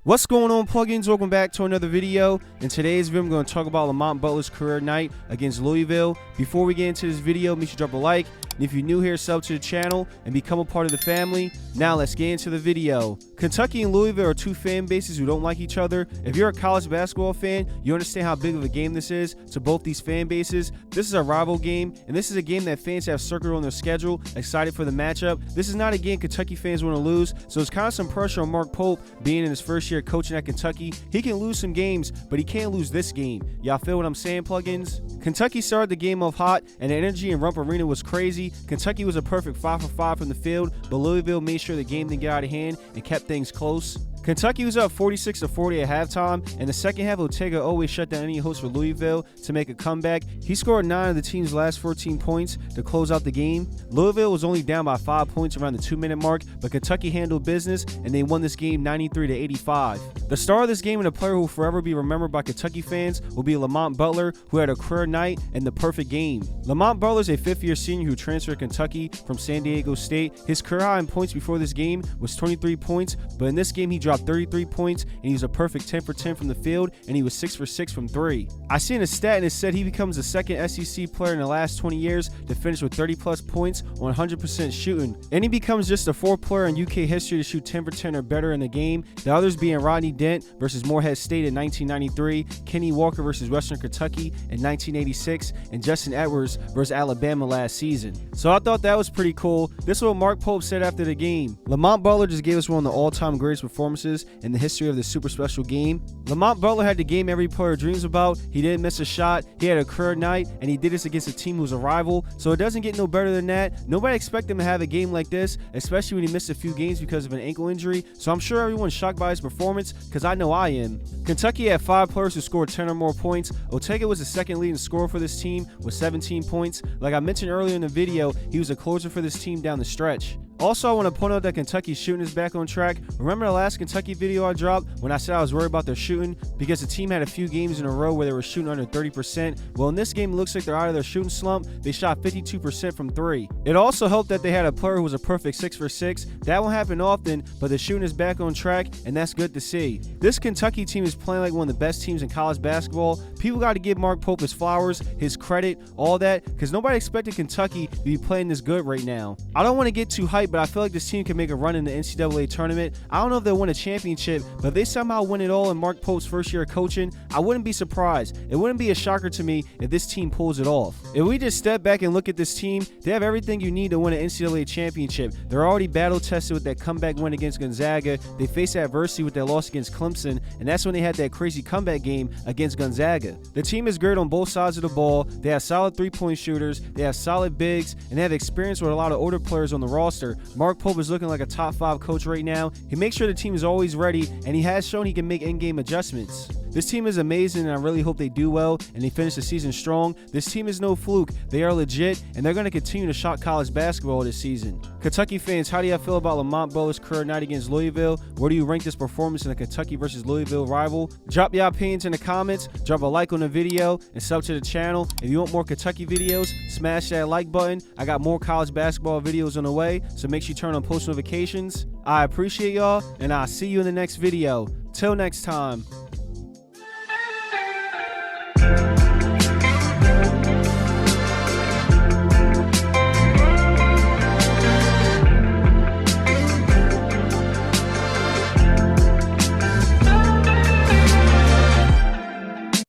What's going on, plugins? Welcome back to another video. In today's video, I'm going to talk about Lamont Butler's career night against Louisville. Before we get into this video, make sure to drop a like. And if you're new here, sub to the channel and become a part of the family. Now let's get into the video. Kentucky and Louisville are two fan bases who don't like each other. If you're a college basketball fan, you understand how big of a game this is to both these fan bases. This is a rival game, and this is a game that fans have circled on their schedule, excited for the matchup. This is not a game Kentucky fans want to lose, so it's kind of some pressure on Mark Pope being in his first year coaching at Kentucky. He can lose some games, but he can't lose this game. Y'all feel what I'm saying, plugins? Kentucky started the game off hot, and the energy in Rump Arena was crazy. Kentucky was a perfect 5 for 5 from the field, but Louisville made sure the game didn't get out of hand and kept things close. Kentucky was up 46-40 at halftime. In the second half, Ortega always shut down any hopes for Louisville to make a comeback. He scored 9 of the team's last 14 points to close out the game. Louisville was only down by 5 points around the 2-minute mark, but Kentucky handled business and they won this game 93-85. The star of this game and a player who will forever be remembered by Kentucky fans will be Lamont Butler, who had a career night and the perfect game. Lamont Butler is a fifth-year senior who transferred to Kentucky from San Diego State. His career high in points before this game was 23 points, but in this game he dropped 33 points and he was a perfect 10 for 10 from the field, and he was 6 for 6 from 3. I seen a stat and it said he becomes the second SEC player in the last 20 years to finish with 30 plus points on 100% shooting, and he becomes just the fourth player in UK history to shoot 10 for 10 or better in the game, the others being Rodney Dent versus Morehead State in 1993, Kenny Walker versus Western Kentucky in 1986, and Justin Edwards versus Alabama last season. So I thought that was pretty cool. This is what Mark Pope said after the game. Lamont Butler just gave us one of the all-time greatest performances in the history of this super special game. Lamont Butler had the game every player dreams about. He didn't miss a shot. He had a career night, and he did this against a team who's a rival, so it doesn't get no better than that. Nobody expected him to have a game like this, especially when he missed a few games because of an ankle injury, so I'm sure everyone's shocked by his performance, because I know I am. Kentucky had 5 players who scored 10 or more points. Ortega was the second leading scorer for this team with 17 points. Like I mentioned earlier in the video, he was a closer for this team down the stretch. Also, I want to point out that Kentucky's shooting is back on track. Remember the last Kentucky video I dropped when I said I was worried about their shooting because the team had a few games in a row where they were shooting under 30%? Well, in this game, it looks like they're out of their shooting slump. They shot 52% from 3. It also helped that they had a player who was a perfect 6 for 6. That won't happen often, but the shooting is back on track, and that's good to see. This Kentucky team is playing like one of the best teams in college basketball. People got to give Mark Pope his flowers, his credit, all that, because nobody expected Kentucky to be playing this good right now. I don't want to get too hyped, but I feel like this team can make a run in the NCAA tournament. I don't know if they'll win a championship, but if they somehow win it all in Mark Pope's first year of coaching, I wouldn't be surprised. It wouldn't be a shocker to me if this team pulls it off. If we just step back and look at this team, they have everything you need to win an NCAA championship. They're already battle tested with that comeback win against Gonzaga. They faced adversity with their loss against Clemson, and that's when they had that crazy comeback game against Gonzaga. The team is great on both sides of the ball. They have solid three-point shooters, they have solid bigs, and they have experience with a lot of older players on the roster. Mark Pope is looking like a top 5 coach right now. He makes sure the team is always ready, and he has shown he can make in-game adjustments. This team is amazing, and I really hope they do well and they finish the season strong. This team is no fluke. They are legit, and they're going to continue to shock college basketball this season. Kentucky fans, how do y'all feel about Lamont Butler's career night against Louisville? Where do you rank this performance in the Kentucky versus Louisville rival? Drop your opinions in the comments, drop a like on the video, and sub to the channel. If you want more Kentucky videos, smash that like button. I got more college basketball videos on the way, so make sure you turn on post notifications. I appreciate y'all, and I'll see you in the next video. Till next time.